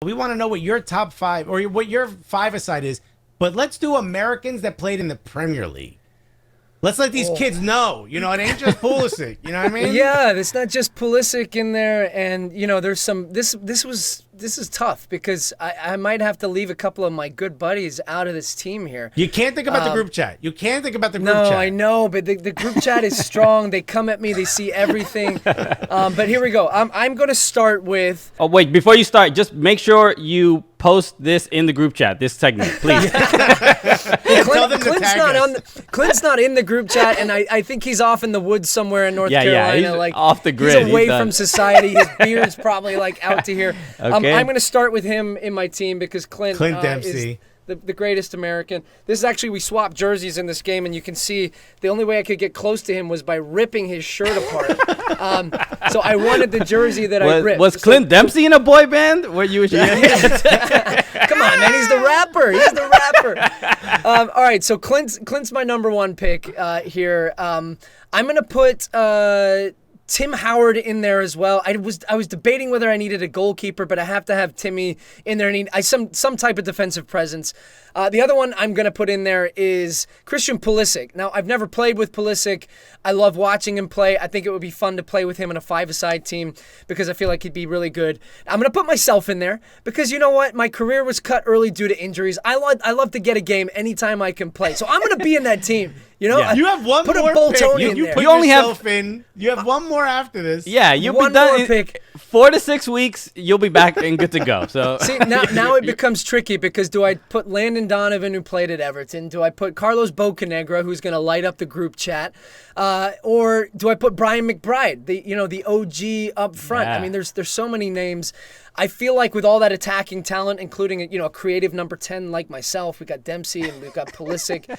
We want to know what your top 5 or what your 5-a-side is, but let's do Americans that played in the Premier League. Let's let these kids know, it ain't just Pulisic, you know what I mean? Yeah, it's not just Pulisic in there, and there's some. This is tough because I might have to leave a couple of my good buddies out of this team here. You can't think about the group chat. You can't think about the group chat. No, I know, but the group chat is strong. They come at me. They see everything. But here we go. I'm going to start with. Oh wait, before you start, just make sure you post this in the group chat. This segment, please. Clint's not in the group chat, and I think he's off in the woods somewhere in North Carolina. Yeah, he's off the grid. He's away from society. His beard's probably out to here. Okay. I'm going to start with him in my team because Clint Dempsey. is the greatest American. This is actually, we swapped jerseys in this game, and you can see the only way I could get close to him was by ripping his shirt apart. So I wanted the jersey that I ripped. Was Clint Dempsey in a boy band? Were you? Come on, man. He's the rapper. All right, so Clint's my number one pick here. I'm going to put Tim Howard in there as well. I was debating whether I needed a goalkeeper, but I have to have Timmy in there. I need some type of defensive presence. The other one I'm going to put in there is Christian Pulisic. Now, I've never played with Pulisic. I love watching him play. I think it would be fun to play with him in a 5-a-side team because I feel like he'd be really good. I'm going to put myself in there because you know what? My career was cut early due to injuries. I love to get a game anytime I can play. So I'm going to be in that team. You have one put more a Boltoni pick. in You there. put yourself in. You have one more after this. Yeah, you'll one be done more pick. 4 to 6 weeks. You'll be back and good to go. So see now it becomes tricky because do I put Landon Donovan, who played at Everton? Do I put Carlos Bocanegra, who's going to light up the group chat, or do I put Brian McBride, the OG up front? Yeah. I mean, there's so many names. I feel like with all that attacking talent, including a creative number 10 like myself, we got Dempsey and we've got Pulisic.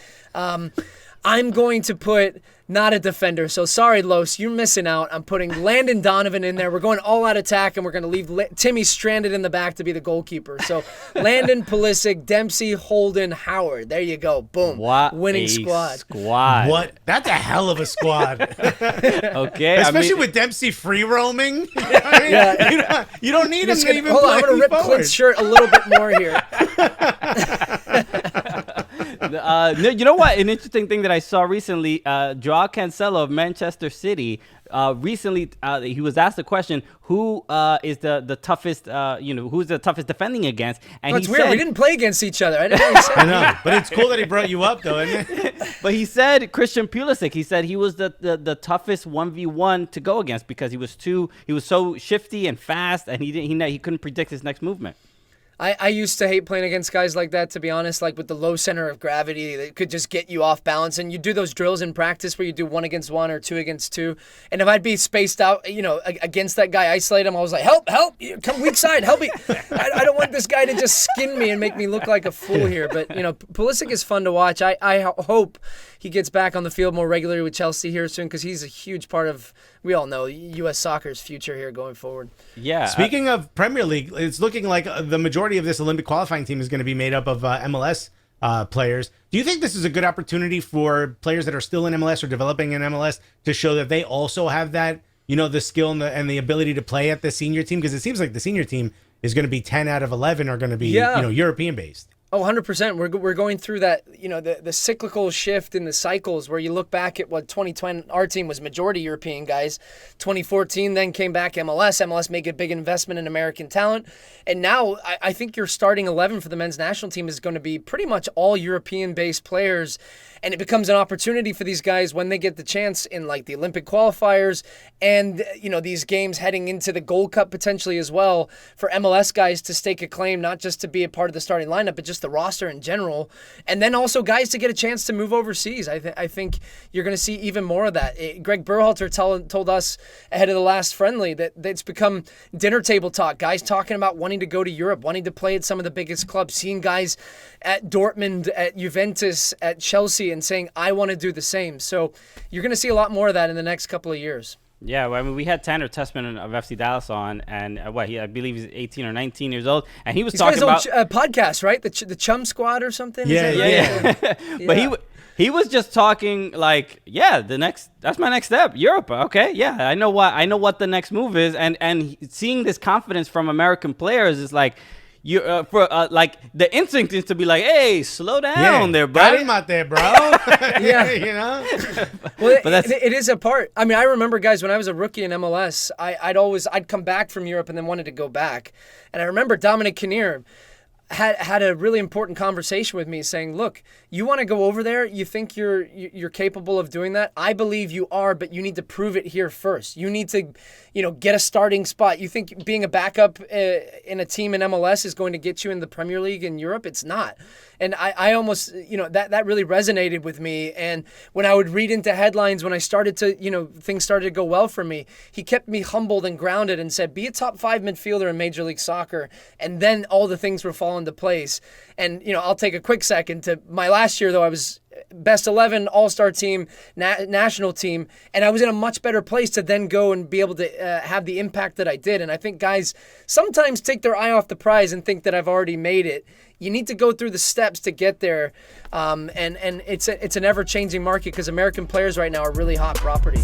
I'm going to put not a defender. So sorry, Los, you're missing out. I'm putting Landon Donovan in there. We're going all-out attack, and we're going to leave Timmy stranded in the back to be the goalkeeper. So Landon, Pulisic, Dempsey, Holden, Howard. There you go. Boom. What winning a squad. What? That's a hell of a squad. Okay. Especially with Dempsey free roaming. You know what I mean? Yeah. You don't need him to even hold on, play I'm going to rip forward. Clint's shirt a little bit more here. You know what? An interesting thing that I saw recently, Joao Cancelo of Manchester City, recently he was asked the question, who is the toughest, who's the toughest defending against? And That's weird. We didn't play against each other. I didn't know he said I know, but it's cool that he brought you up, though, isn't it? But he said Christian Pulisic. He said he was the toughest 1v1 to go against because he was so shifty and fast, and he couldn't predict his next movement. I used to hate playing against guys like that, to be honest, like with the low center of gravity that could just get you off balance. And you do those drills in practice where you do 1 against 1 or 2 against 2. And if I'd be spaced out, against that guy, isolate him, I was like, help, come weak side, help me. I don't want this guy to just skin me and make me look like a fool here. But, Pulisic is fun to watch. I hope he gets back on the field more regularly with Chelsea here soon because he's a huge part of, we all know, U.S. soccer's future here going forward. Yeah. Speaking of Premier League, it's looking like the majority of this Olympic qualifying team is going to be made up of MLS players. Do you think this is a good opportunity for players that are still in MLS or developing in MLS to show that they also have that, the skill and the ability to play at the senior team? Because it seems like the senior team is going to be 10 out of 11 are going to be, European based. Oh, 100%. We're going through that, the cyclical shift in the cycles where you look back at what 2020, our team was majority European guys. 2014 then came back MLS. MLS made a big investment in American talent. And now I think your starting 11 for the men's national team is going to be pretty much all European-based players. And it becomes an opportunity for these guys when they get the chance in like the Olympic qualifiers and, these games heading into the Gold Cup potentially as well for MLS guys to stake a claim, not just to be a part of the starting lineup, but just the roster in general. And then also guys to get a chance to move overseas. I think you're going to see even more of that. Greg Berhalter told us ahead of the last friendly that it's become dinner table talk. Guys talking about wanting to go to Europe, wanting to play at some of the biggest clubs, seeing guys at Dortmund, at Juventus, at Chelsea, and saying, I want to do the same. So you're going to see a lot more of that in the next couple of years. Yeah, well, I mean, we had Tanner Tessman of FC Dallas on, and I believe he's 18 or 19 years old, and he's talking about his own podcast, right? The Chum Squad or something. Yeah. But he was just talking like, that's my next step, Europe. Okay, yeah, I know what the next move is, and seeing this confidence from American players is like, you for like the instinct is to be like, hey, slow down there, got buddy. him out there, bro. Yeah. You know? Well, But that's- it is a part. I mean, I remember, guys, when I was a rookie in MLS, I'd come back from Europe and then wanted to go back. And I remember Dominic Kinnear had a really important conversation with me saying, look, you want to go over there, you think you're capable of doing that? I believe you are, but you need to prove it here first. You need to, get a starting spot. You think being a backup in a team in MLS is going to get you in the Premier League in Europe? It's not. And I almost, that really resonated with me. And when I would read into headlines, when I started to, things started to go well for me, he kept me humbled and grounded and said, be a top 5 midfielder in Major League Soccer. And then all the things will fall into place. And, I'll take a quick second to my last year, though. I was best 11 all-star team, national team, and I was in a much better place to then go and be able to have the impact that I did. And I think guys sometimes take their eye off the prize and think that I've already made it. You need to go through the steps to get there, and it's an ever-changing market because American players right now are really hot property.